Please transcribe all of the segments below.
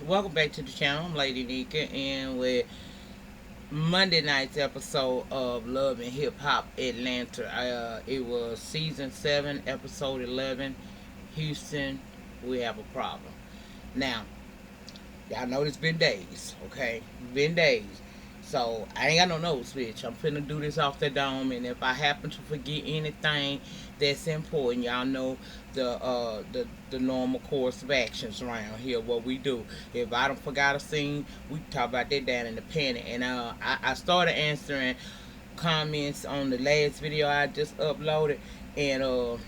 Welcome back to the channel. I'm Lady Nika, and with Monday night's episode of Love and Hip Hop Atlanta. It was season 7, episode 11. Houston, we have a problem. Now, y'all know it's been days, okay? Been days. So I ain't got no nose switch. I'm finna do this off the dome, and if I happen to forget anything that's important, y'all know the normal course of actions around here. What we do. If I don't forgot a scene, we talk about that down in the pen. And I started answering comments on the last video I just uploaded, and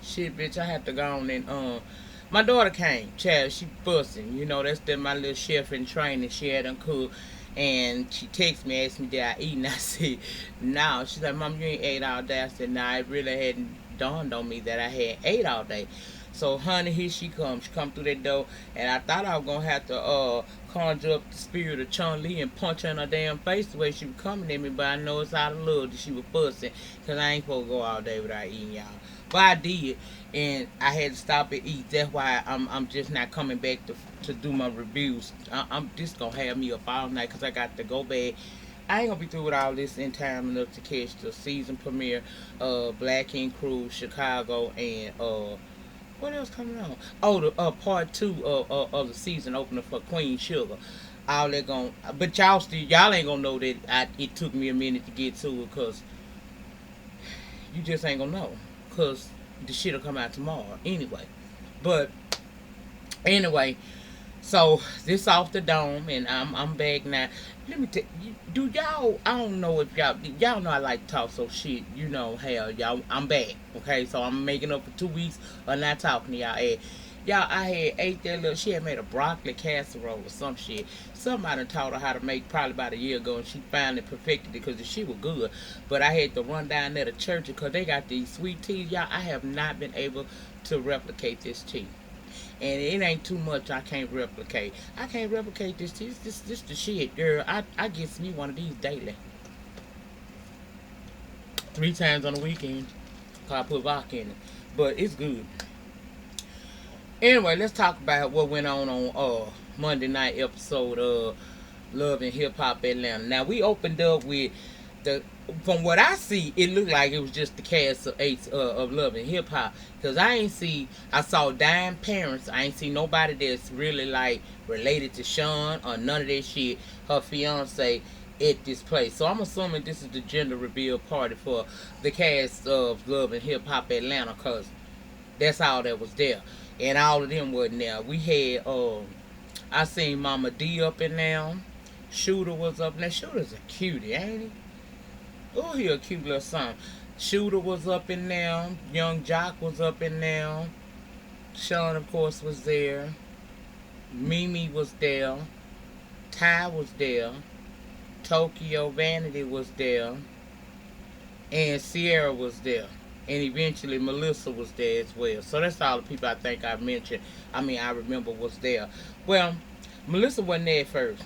shit, bitch, I have to go on and my daughter came, child, she busting. You know, that's my little chef in training. She had done cook. And she texted me, asked me, did I eat? And I said, no. She's like, Mom, you ain't ate all day. I said, nah, it really hadn't dawned on me that I had ate all day. So, honey, here she comes. She come through that door. And I thought I was going to have to conjure up the spirit of Chun-Li and punch her in her damn face the way she was coming at me. But I know it's out of love that she was busting. Because I ain't supposed to go all day without eating, y'all. But I did, and I had to stop and eat. That's why I'm just not coming back to do my reviews. I'm just gonna have me up all night because I got to go back. I ain't gonna be through with all this in time enough to catch the season premiere of Black King Cruise Chicago, and what else coming on? Oh, the part 2 of the season opener for Queen Sugar. All that going, but y'all ain't gonna know that it took me a minute to get to it, because you just ain't gonna know, because the shit'll come out tomorrow anyway. But anyway, so this off the dome, and I'm back now. Let me tell you, do y'all? I don't know if y'all know I like to talk, so shit. You know, hell, y'all, I'm back. Okay, so I'm making up for 2 weeks of not talking to y'all. Y'all, I had ate that little. She had made a broccoli casserole or some shit. Somebody taught her how to make probably about a year ago, and she finally perfected it because the shit was good. But I had to run down there to church because they got these sweet teas. Y'all, I have not been able to replicate this tea. And it ain't too much I can't replicate. I can't replicate this tea. This the shit, girl. I get me one of these daily. 3 times on the weekend. Cause I put vodka in it. But it's good. Anyway, let's talk about what went on Monday night episode of Love and Hip Hop Atlanta. Now, we opened up with the, from what I see, it looked like it was just the cast of of Love and Hip Hop. Because I saw Dime parents. I ain't see nobody that's really like related to Sean or none of that shit. Her fiance at this place. So I'm assuming this is the gender reveal party for the cast of Love and Hip Hop Atlanta, because that's all that was there. And all of them wasn't there. We had, I seen Mama D up in there. Shooter was up in there. Shooter's a cutie, ain't he? Oh, he a cute little son. Shooter was up in there. Young Jock was up in there. Sean, of course, was there. Mimi was there. Ty was there. Tokyo Vanity was there. And Sierra was there. And eventually Melissa was there as well. So that's all the people I think I mentioned. I remember was there. Well, Melissa wasn't there at first.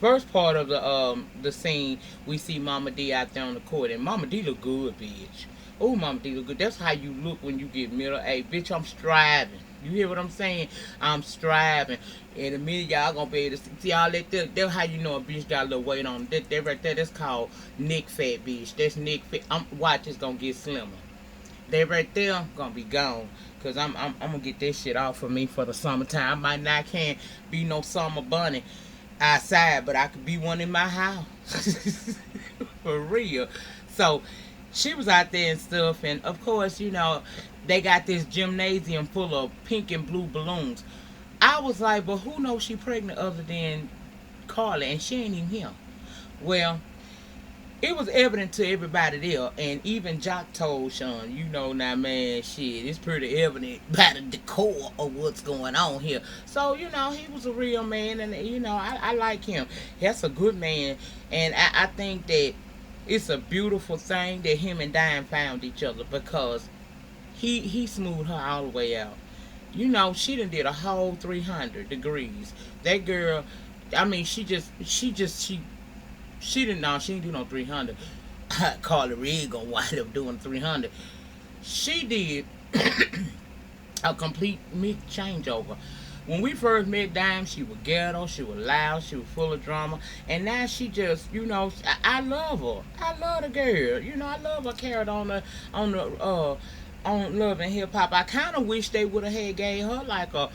First part of the scene, we see Mama D out there on the court, and Mama D look good, bitch. Oh, Mama D look good. That's how you look when you get middle age, bitch. I'm striving. You hear what I'm saying? I'm striving. In a minute, y'all gonna be able to see all that. That's how you know a bitch got a little weight on. That right there, that's called neck fat, bitch. That's neck fat. Watch, it's gonna get slimmer. That right there gonna be gone. Cause I'm gonna get that shit off of me for the summertime. I might not can't be no summer bunny outside, but I could be one in my house. For real. So she was out there and stuff, and of course, you know, they got this gymnasium full of pink and blue balloons. I was like, but who knows she pregnant other than Carla, and she ain't even here. Well, it was evident to everybody there, and even Jock told Sean, you know, now man, shit, it's pretty evident by the decor of what's going on here. So, you know, he was a real man, and, you know, I like him. That's a good man, and I think that it's a beautiful thing that him and Diane found each other, because he smoothed her all the way out. You know, she done did a whole 300 degrees. That girl, I mean, she didn't know, she didn't do no 300. Carly Reed gonna wind up doing 300. She did a complete changeover. when we first met Dime, she was ghetto, she was loud, she was full of drama, and now she just, I love her. I love the girl. I love her character on Love and Hip Hop. I kind of wish they would have had gave her like a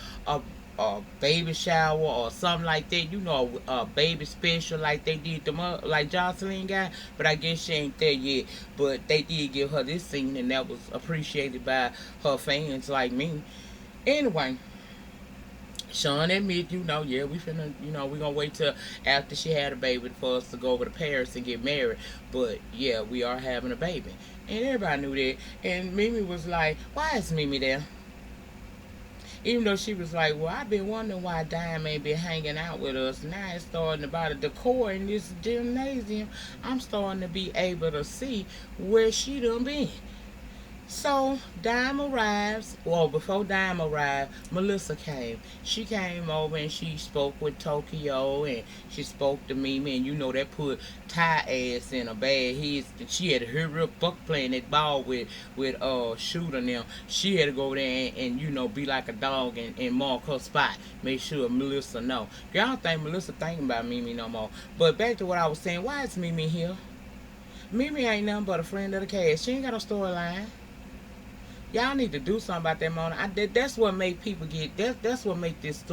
a baby shower or something like that. A baby special like they did like Jocelyn got. But I guess she ain't there yet. But they did give her this scene, and that was appreciated by her fans like me. Anyway. Sean admit, yeah, we finna, we gonna wait till after she had a baby for us to go over to Paris and get married. But yeah, we are having a baby, and everybody knew that. And Mimi was like, "Why is Mimi there?" Even though she was like, "Well, I've been wondering why Dime ain't been hanging out with us." Now it's starting about the decor in this gymnasium. I'm starting to be able to see where she done been. So Dime arrives. Well, before Dime arrived, Melissa came. She came over and she spoke with Tokyo and she spoke to Mimi, and that put Ty ass in a bad head. She had to hurry up fuck playing that ball with Shooter now. She had to go there and be like a dog and mark her spot. Make sure Melissa know. Girl, I don't think Melissa thinking about Mimi no more. But back to what I was saying, why is Mimi here? Mimi ain't nothing but a friend of the cast. She ain't got no storyline. Y'all need to do something about that, Mona. That's what make people get. That's what make this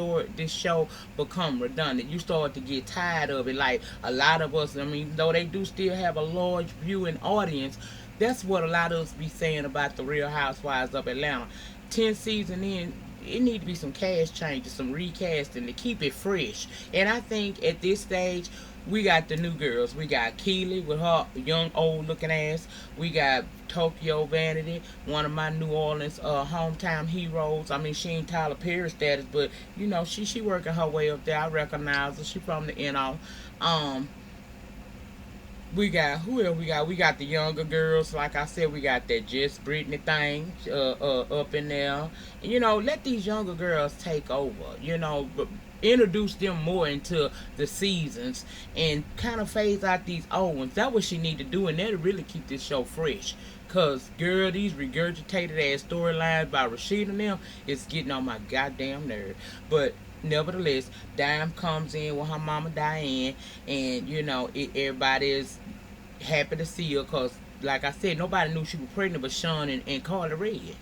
show become redundant. You start to get tired of it. Like a lot of us. I mean, though they do still have a large viewing audience, that's what a lot of us be saying about the Real Housewives of Atlanta. 10 seasons in, it need to be some cast changes, some recasting to keep it fresh. And I think at this stage, we got the new girls. We got Keely with her young, old looking ass. We got Tokyo Vanity, one of my New Orleans hometown heroes. I mean, she ain't Tyler Perry status, but she working her way up there. I recognize her. She from the NO. We got who else? We got the younger girls. Like I said, we got that Just Brittany thing up in there. Let these younger girls take over. Introduce them more into the seasons and kind of phase out these old ones. That's what she need to do, and that'll really keep this show fresh. Cause girl, these regurgitated ass storylines by Rashida and them is getting on my goddamn nerve. But nevertheless, Dime comes in with her mama Diane, and everybody is happy to see her. Cause like I said, nobody knew she was pregnant but Sean and Carly Red.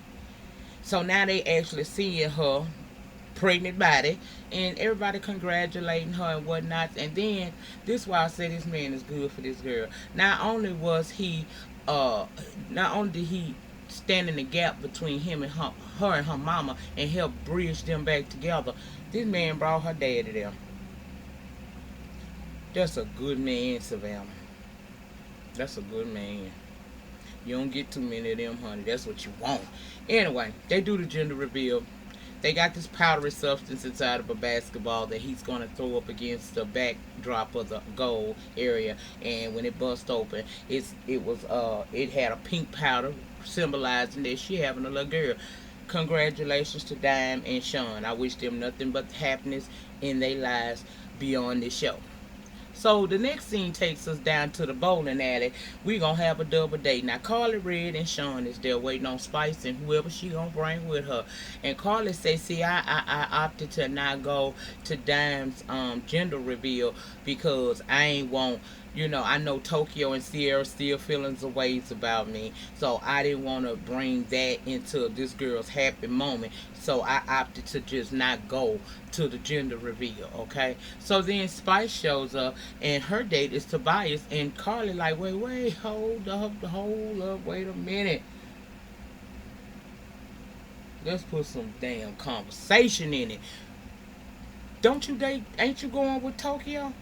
So now they actually seeing her pregnant body, and everybody congratulating her and whatnot. And then this is why I say this man is good for this girl. Not only did he stand in the gap between him and her and her mama and help bridge them back together, this man brought her daddy there. That's a good man, Savannah. That's a good man. You don't get too many of them, honey. That's what you want. Anyway, they do the gender reveal. They got this powdery substance inside of a basketball that he's going to throw up against the backdrop of the goal area. And when it bust open, it had a pink powder symbolizing that she having a little girl. Congratulations to Dime and Sean. I wish them nothing but happiness in their lives beyond this show. So the next scene takes us down to the bowling alley. We gonna have a double date. Now Carly Red and Sean is there waiting on Spice and whoever she gonna bring with her. And Carly say, see, I opted to not go to Dime's gender reveal because I ain't want, I know Tokyo and Sierra still feeling some ways about me. So I didn't want to bring that into this girl's happy moment. So I opted to just not go to the gender reveal, okay? So then Spice shows up, and her date is Tobias, and Carly like, wait, hold up, wait a minute. Let's put some damn conversation in it. Ain't you going with Tokyo?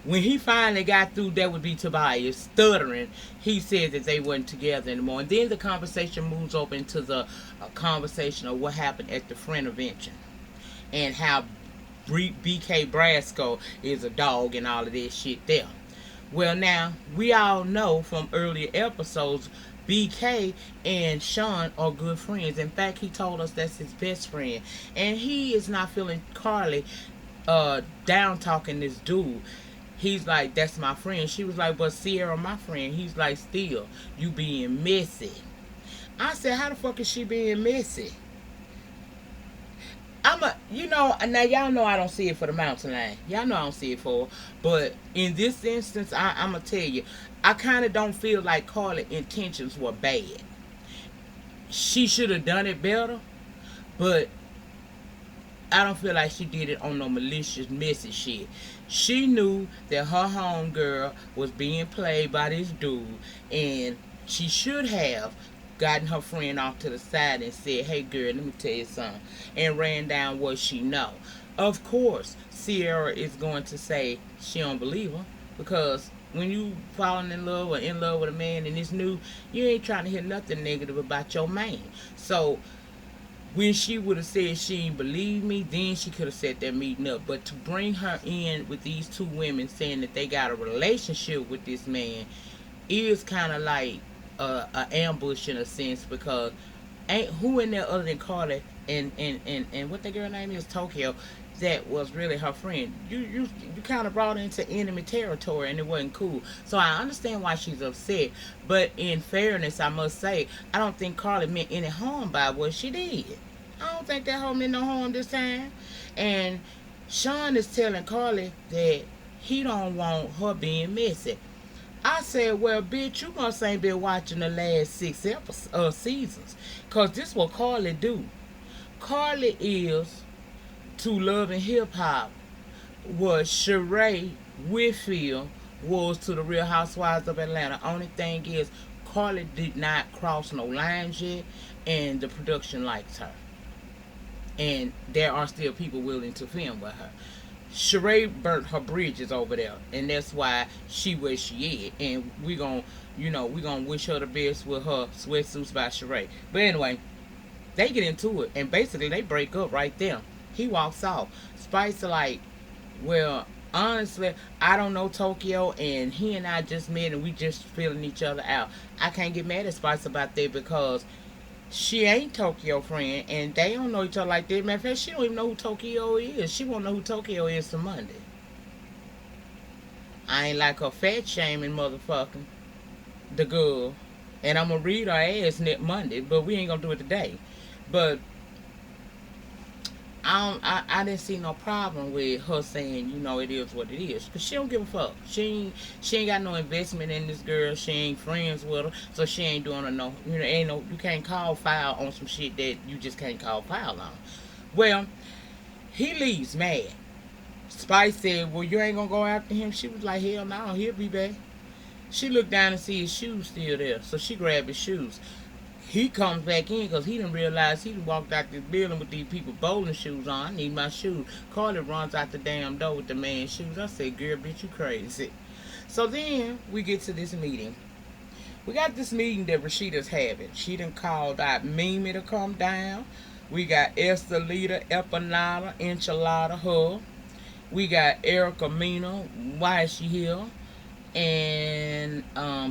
When he finally got through, that would be Tobias stuttering. He said that they weren't together anymore. And then the conversation moves over into the conversation of what happened at the friend convention. And how BK Brasco is a dog and all of that shit there. Well, now, we all know from earlier episodes, BK and Sean are good friends. In fact, he told us that's his best friend. And he is not feeling Carly down talking this dude. He's like, that's my friend. She was like, but Sierra, my friend. He's like, still, you being messy. I said, how the fuck is she being messy? I'm now y'all know I don't see it for the mountain lion. Y'all know I don't see it for her. But in this instance, I'm going to tell you, I kind of don't feel like Carly's intentions were bad. She should have done it better, but I don't feel like she did it on no malicious, messy shit. She knew that her homegirl was being played by this dude, and she should have gotten her friend off to the side and said, "Hey, girl, let me tell you something," and ran down what she know. Of course, Sierra is going to say she don't believe her because when you falling in love or in love with a man and it's new, you ain't trying to hear nothing negative about your man. So when she would have said she didn't believe me, then she could have set that meeting up. But to bring her in with these two women saying that they got a relationship with this man is kind of like a ambush in a sense, because ain't who in there other than Carly and what that girl name is, Tokyo, that was really her friend. You kind of brought her into enemy territory and it wasn't cool. So I understand why she's upset, but in fairness, I must say I don't think Carly meant any harm by what she did. I don't think that hoe meant no harm this time. And Sean is telling Carly that he don't want her being messy. I said, well, bitch, you must ain't been watching the last 6 seasons. Because this what Carly do. Carly is to Love and Hip Hop what Sheree Whitfield was to the Real Housewives of Atlanta. Only thing is, Carly did not cross no lines yet, and the production likes her. And there are still people willing to film with her. Sheree burnt her bridges over there, and that's why she where she is. And we gonna wish her the best with her Sweatsuits by Sheree. But anyway, they get into it, and basically they break up right there. He walks off. Spice like, well, honestly, I don't know Tokyo, and he and I just met, and we just feeling each other out. I can't get mad at Spice about that because she ain't Tokyo friend, and they don't know each other like that. Matter of fact, she don't even know who Tokyo is. She won't know who Tokyo is till Monday. I ain't like her fat shaming motherfucking the girl, and I'm gonna read her ass next Monday, but we ain't gonna do it today. But I didn't see no problem with her saying, it is what it is. Because she don't give a fuck. She ain't got no investment in this girl. She ain't friends with her. So she ain't doing her no, you can't call foul on some shit that you just can't call foul on. Well, he leaves mad. Spice said, well, you ain't going to go after him? She was like, hell no, he'll be back. She looked down and see his shoes still there. So she grabbed his shoes. He comes back in because he didn't realize he walked out this building with these people bowling shoes on. I need my shoes. Carly runs out the damn door with the man's shoes. I said, girl, bitch, you crazy. So then we get to this meeting. We got this meeting that Rashida's having. She done called out Mimi to come down. We got Esther Lita, Empanada, Enchilada, her. We got Erica Mina. Why is she here? And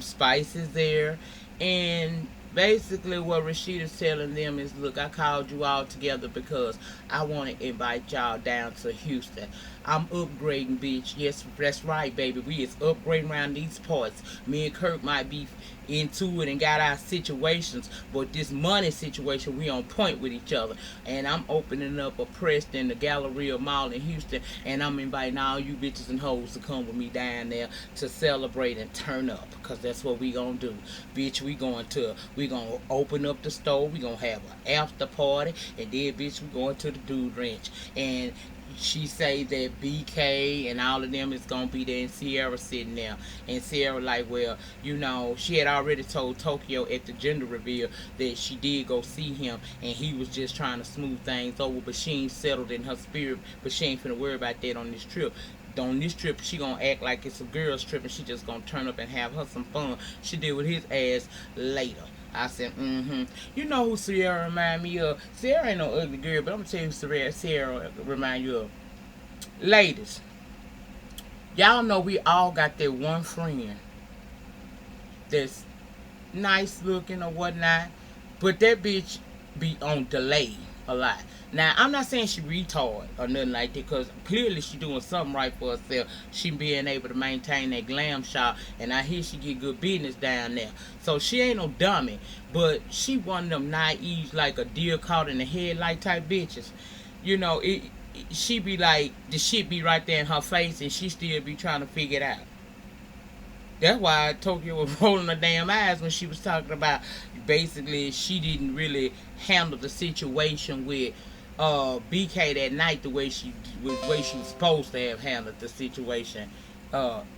Spice is there. And basically what Rashida's telling them is, look, I called you all together because I want to invite y'all down to Houston. I'm upgrading, bitch. Yes, that's right, baby. We is upgrading around these parts. Me and Kurt might be into it and got our situations, but this money situation, we on point with each other. And I'm opening up a Preston in the Galleria Mall in Houston, and I'm inviting all you bitches and hoes to come with me down there to celebrate and turn up, because that's what we gonna do. Bitch, we gonna open up the store, we gonna have an after party, and then bitch, we going to the Dude Ranch. And she say that BK and all of them is gonna be there, and Sierra sitting there. And Sierra like, well, she had already told Tokyo at the gender reveal that she did go see him, and he was just trying to smooth things over, but she ain't settled in her spirit, but she ain't finna worry about that on this trip. On this trip, she gonna act like it's a girl's trip, and she just gonna turn up and have her some fun. She deal with his ass later. I said, You know who Sierra remind me of? Sierra ain't no ugly girl, but I'm gonna tell you who Sierra remind you of. Ladies, y'all know we all got that one friend that's nice looking or whatnot, but that bitch be on delay a lot. Now, I'm not saying she retarded or nothing like that, because clearly she doing something right for herself. She being able to maintain that glam shop, and I hear she get good business down there. So she ain't no dummy, but she one of them naive, like a deer caught in the headlight type bitches. You know, she be like, the shit be right there in her face, and she still be trying to figure it out. That's why Tokyo was rolling her damn eyes when she was talking about basically she didn't really handle the situation with BK that night the way she was supposed to have handled the situation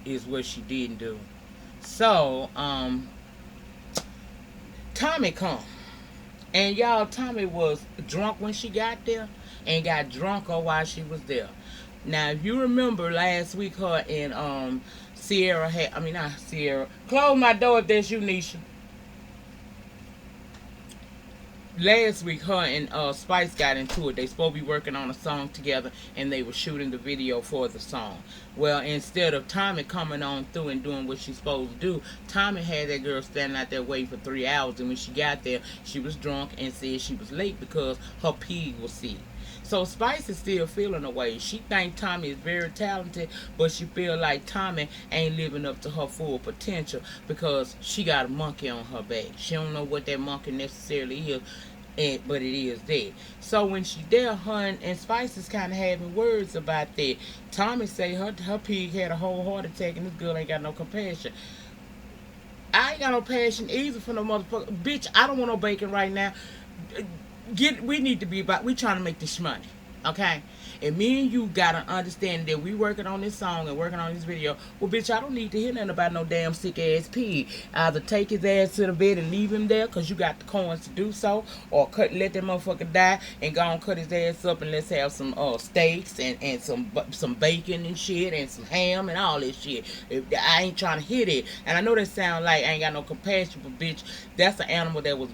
is what she didn't do. So Tommy come. And y'all, Tommy was drunk when she got there and got drunker while she was there. Now, if you remember last week, her and Sierra had, I mean, not Sierra, close my door if that's you, Nisha. Last week, her and Spice got into it. They supposed to be working on a song together, and they were shooting the video for the song. Well, instead of Tommy coming on through and doing what she's supposed to do, Tommy had that girl standing out there waiting for 3 hours, and when she got there, she was drunk and said she was late because her pig was sick. So Spice is still feeling away. She think Tommy is very talented, but she feel like Tommy ain't living up to her full potential because she got a monkey on her back. She don't know what that monkey necessarily is, but it is that. So when she there, her and Spice is kind of having words about that. Tommy say her pig had a whole heart attack and this girl ain't got no compassion. I ain't got no passion either for no motherfucker. Bitch, I don't want no bacon right now. We need to be about, we trying to make this money, okay? And me and you gotta understand that we working on this song and working on this video. Well, bitch, I don't need to hear nothing about no damn sick ass pig. Either take his ass to the bed and leave him there because you got the coins to do so, or let that motherfucker die and go and cut his ass up and let's have some steaks and some bacon and shit and some ham and all this shit. I ain't trying to hit it. And I know that sound like I ain't got no compassion, but bitch, that's an animal that was.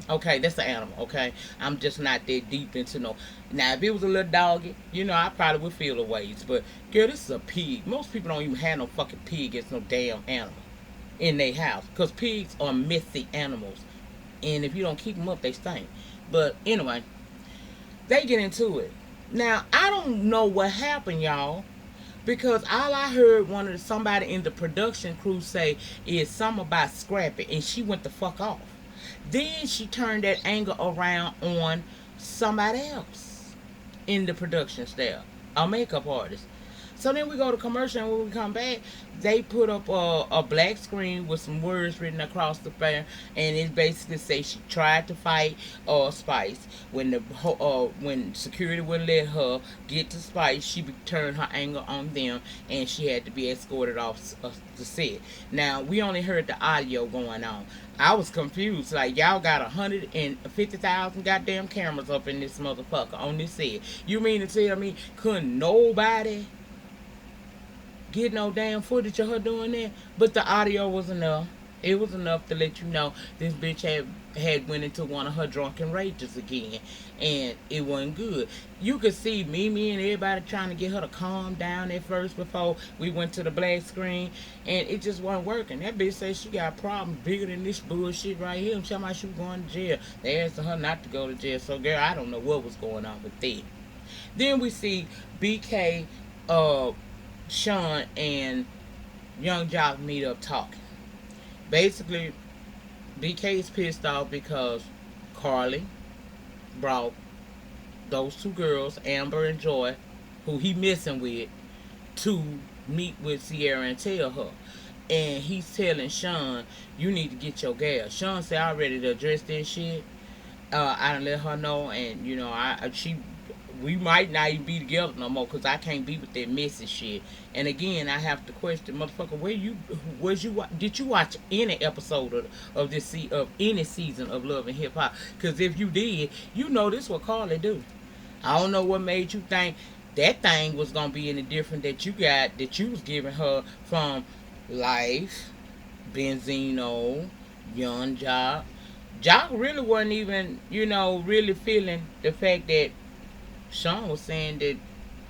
Okay, that's an animal, okay? I'm just not that deep into no. Now, if it was a little doggy, you know, I probably would feel the ways. But, girl, this is a pig. Most people don't even have no fucking pig as no damn animal in their house. Because pigs are messy animals. And if you don't keep them up, they stink. But, anyway, they get into it. Now, I don't know what happened, y'all. Because all I heard somebody in the production crew say is something about scrapping. And she went the fuck off. Then she turned that anger around on somebody else in the production staff, a makeup artist. So then we go to commercial, and when we come back, they put up a black screen with some words written across the front, and it basically says she tried to fight Spice. When security wouldn't let her get to Spice, she turned her anger on them, and she had to be escorted off the set. Now, we only heard the audio going on. I was confused. Like, y'all got 150,000 goddamn cameras up in this motherfucker on this set. You mean to tell me couldn't nobody get no damn footage of her doing that? But the audio was enough. It was enough to let you know this bitch had went into one of her drunken rages again, and it wasn't good. You could see Mimi and everybody trying to get her to calm down at first before we went to the black screen, and it just wasn't working. That bitch said she got problems bigger than this bullshit right here. I'm talking about she was going to jail. They asked her not to go to jail. So, girl, I don't know what was going on with that. Then we see BK, Sean, and Young Jock meet up talking. Basically, BK is pissed off because Carly brought those two girls, Amber and Joy, who he messing with, to meet with Sierra and tell her. And he's telling Sean, you need to get your gal. Sean said, I ready to address this shit. I done let her know, and you know, we might not even be together no more because I can't be with that messy shit. And again, I have to question, motherfucker, did you watch any episode of any season of Love and Hip Hop? Because if you did, you know this what Carly do. I don't know what made you think that thing was gonna be any different that you was giving her from Life, Benzino, Young Jock. Jock really wasn't even, really feeling the fact that Sean was saying that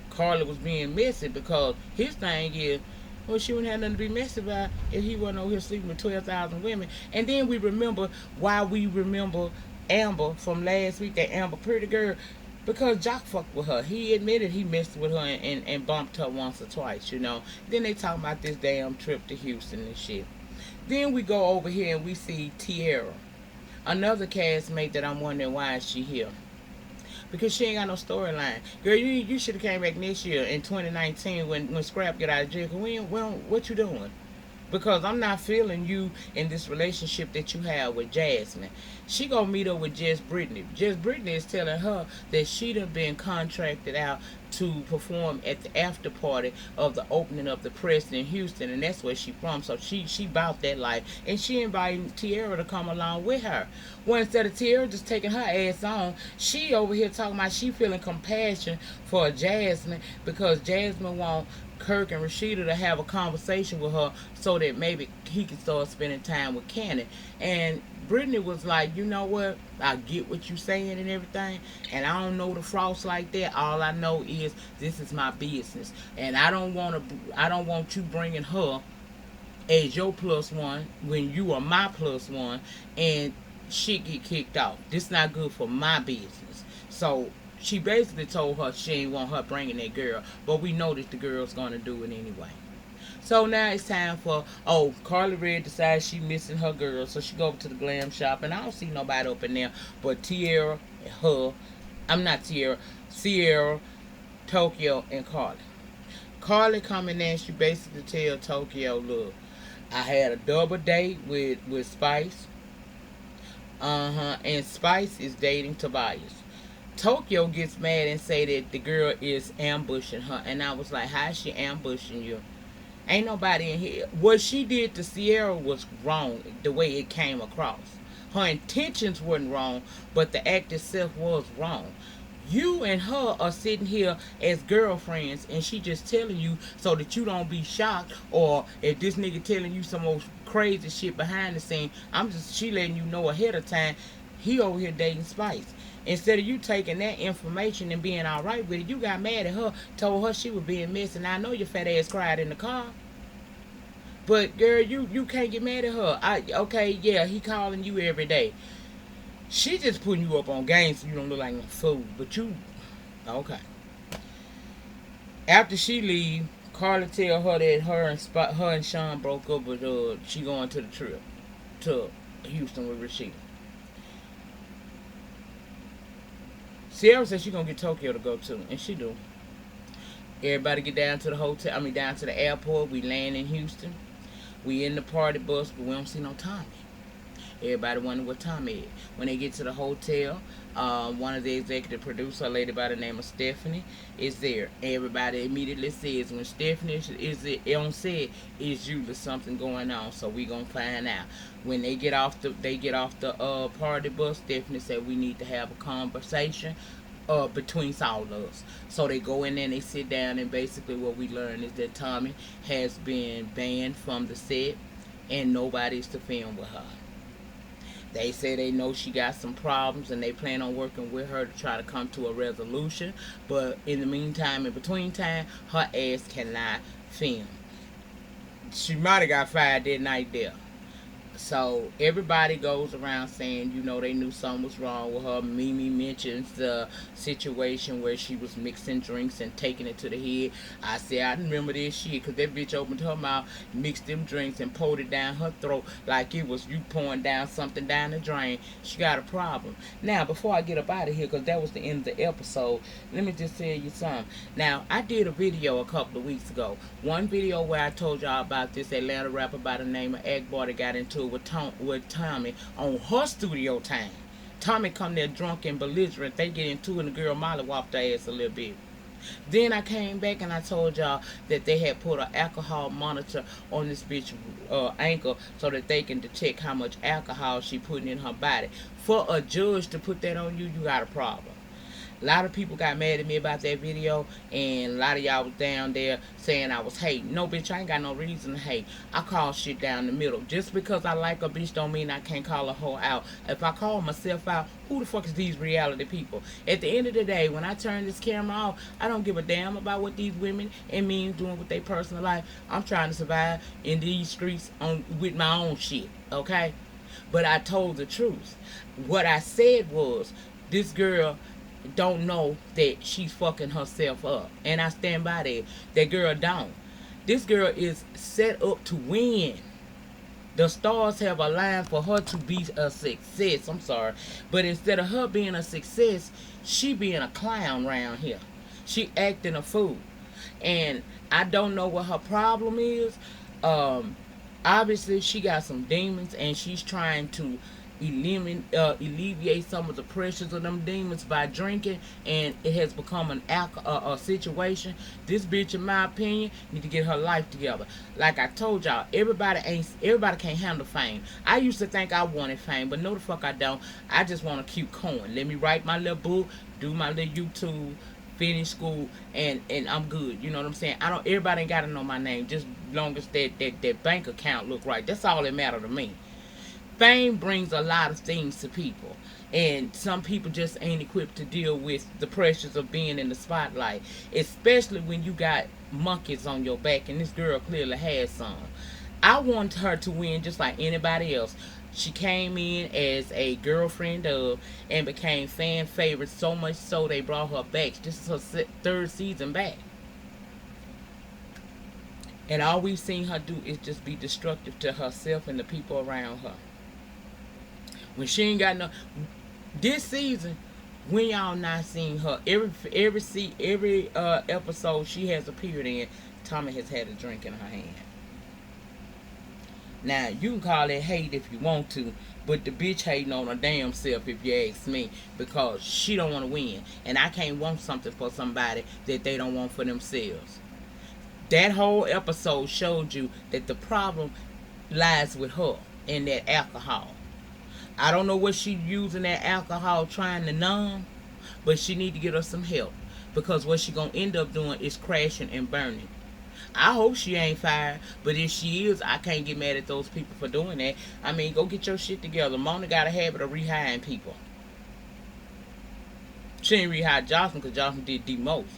Carla was being messy because his thing is, well, she wouldn't have nothing to be messy about if he wasn't over here sleeping with 12,000 women. And then we remember Amber from last week, that Amber pretty girl, because Jock fucked with her. He admitted he messed with her and bumped her once or twice, Then they talking about this damn trip to Houston and shit. Then we go over here and we see Tierra, another castmate that I'm wondering why is she here. because she ain't got no storyline. Girl, you should have came back next year in 2019 when Scrap get out of jail. Well, what you doing? Because I'm not feeling you in this relationship that you have with Jasmine. She gonna meet up with Jess Brittany. Jess Brittany is telling her that she done been contracted out to perform at the after party of the opening of the Preston in Houston, and that's where she from. So she bout that life, and she invited Tierra to come along with her. Well, instead of Tierra just taking her ass on, she over here talking about she feeling compassion for Jasmine because Jasmine want Kirk and Rashida to have a conversation with her so that maybe he can start spending time with Cannon. And Brittany was like, you know what? I get what you saying and everything, and I don't know the frost like that. All I know is this is my business, and I don't want you bringing her as your plus one when you are my plus one, and she get kicked out. This not good for my business. So she basically told her she ain't want her bringing that girl, but we know that the girl's gonna do it anyway. So now it's time for, Carly Red decides she missing her girl, so she go over to the glam shop, and I don't see nobody up in there but Tierra and her. I'm not Tierra, Sierra, Tokyo, and Carly. Carly coming in, she basically tell Tokyo, look, I had a double date with Spice. And Spice is dating Tobias. Tokyo gets mad and say that the girl is ambushing her, and I was like, how is she ambushing you? Ain't nobody in here. What she did to Sierra was wrong, the way it came across. Her intentions weren't wrong, but the act itself was wrong. You and her are sitting here as girlfriends, and she just telling you so that you don't be shocked, or if this nigga telling you some old crazy shit behind the scene, she letting you know ahead of time he over here dating Spice. Instead of you taking that information and being all right with it, you got mad at her, told her she was being messy, and I know your fat ass cried in the car. But girl, you can't get mad at her. Okay, yeah, he calling you every day. She just putting you up on game so you don't look like a fool. But you, okay. After she leave, Carla tell her that her and Sean broke up, but she going to the trip to Houston with Rashida. Sierra said she gonna get Tokyo to go too, and she do. Everybody get down to the hotel. Down to the airport. We land in Houston. We in the party bus, but we don't see no Tommy. Everybody wonder what Tommy is. When they get to the hotel, one of the executive producers, a lady by the name of Stephanie, is there. Everybody immediately says when Stephanie is on set, is usually something going on. So we gonna find out. When they get off the party bus, Stephanie said we need to have a conversation between all of us. So they go in there and they sit down, and basically what we learn is that Tommy has been banned from the set and nobody's to film with her. They say they know she got some problems and they plan on working with her to try to come to a resolution. But in the meantime, in between time, her ass cannot film. She might have got fired that night there. So everybody goes around saying, they knew something was wrong with her. Mimi mentions the situation where she was mixing drinks and taking it to the head. I said, I remember this shit, because that bitch opened her mouth, mixed them drinks, and poured it down her throat like it was you pouring down something down the drain. She got a problem. Now, before I get up out of here, because that was the end of the episode, let me just tell you something. Now, I did a video a couple of weeks ago. One video where I told y'all about this Atlanta rapper by the name of Akbar that got into it with Tommy on her studio time. Tommy come there drunk and belligerent. They get into it, and the girl Molly whopped her ass a little bit. Then I came back and I told y'all that they had put an alcohol monitor on this bitch ankle so that they can detect how much alcohol she putting in her body. For a judge to put that on you, you got a problem. A lot of people got mad at me about that video, and a lot of y'all was down there saying I was hating. No, bitch, I ain't got no reason to hate. I call shit down the middle. Just because I like a bitch don't mean I can't call a hoe out. If I call myself out, who the fuck is these reality people? At the end of the day, when I turn this camera off, I don't give a damn about what these women and men doing with their personal life. I'm trying to survive in these streets with my own shit, okay? But I told the truth. What I said was, this girl don't know that she's fucking herself up, and I stand by that. That girl don't. This girl is set up to win. The stars have aligned for her to be a success. I'm sorry. But instead of her being a success, she being a clown around here. She acting a fool. And I don't know what her problem is. Um, Obviously, she got some demons, and she's trying to alleviate some of the pressures of them demons by drinking, and it has become an a situation. This bitch, in my opinion, need to get her life together. Like I told y'all, everybody can't handle fame. I used to think I wanted fame, but no the fuck I don't. I just want a cute coin. Let me write my little book, do my little YouTube, finish school, and I'm good. You know what I'm saying? I don't. Everybody ain't gotta know my name. Just long as that bank account look right. That's all that matter to me. Fame brings a lot of things to people, and some people just ain't equipped to deal with the pressures of being in the spotlight, especially when you got monkeys on your back, and this girl clearly has some. I want her to win just like anybody else. She came in as a girlfriend of and became fan favorite, so much so they brought her back. This is her third season back. And all we've seen her do is just be destructive to herself and the people around her. When she ain't got no, this season, when y'all not seeing her, every episode she has appeared in, Tommy has had a drink in her hand. Now you can call it hate if you want to, but the bitch hating on her damn self if you ask me, because she don't want to win, and I can't want something for somebody that they don't want for themselves. That whole episode showed you that the problem lies with her and that alcohol. I don't know what she using that alcohol trying to numb, but she need to get her some help, because what she gonna end up doing is crashing and burning. I hope she ain't fired, but if she is, I can't get mad at those people for doing that. I mean, go get your shit together. Mona got a habit of rehiring people. She ain't rehired Jocelyn because Jocelyn did the most,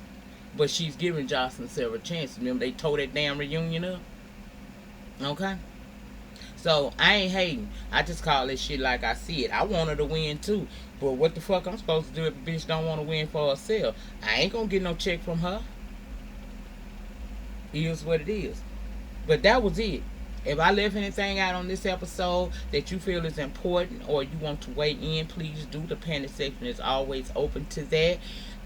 but she's giving Jocelyn several chances. Remember they tore that damn reunion up? Okay? So, I ain't hating. I just call this shit like I see it. I want her to win too. But what the fuck I'm supposed to do if a bitch don't want to win for herself? I ain't gonna get no check from her. It is what it is. But that was it. If I left anything out on this episode that you feel is important or you want to weigh in, please do. The panic section is always open to that.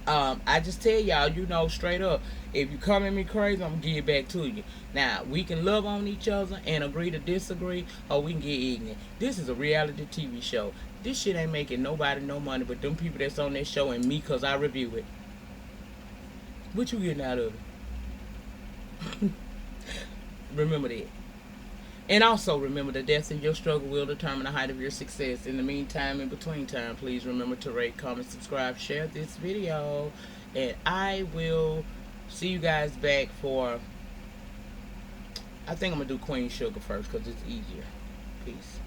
I just tell y'all, straight up, if you come at me crazy, I'm going to give it back to you. Now, we can love on each other and agree to disagree, or we can get ignorant. This is a reality TV show. This shit ain't making nobody no money but them people that's on that show and me because I review it. What you getting out of it? Remember that. And also remember, the depth of your struggle will determine the height of your success. In the meantime, in between time, please remember to rate, comment, subscribe, share this video. And I will see you guys back for, I think I'm going to do Queen Sugar first because it's easier. Peace.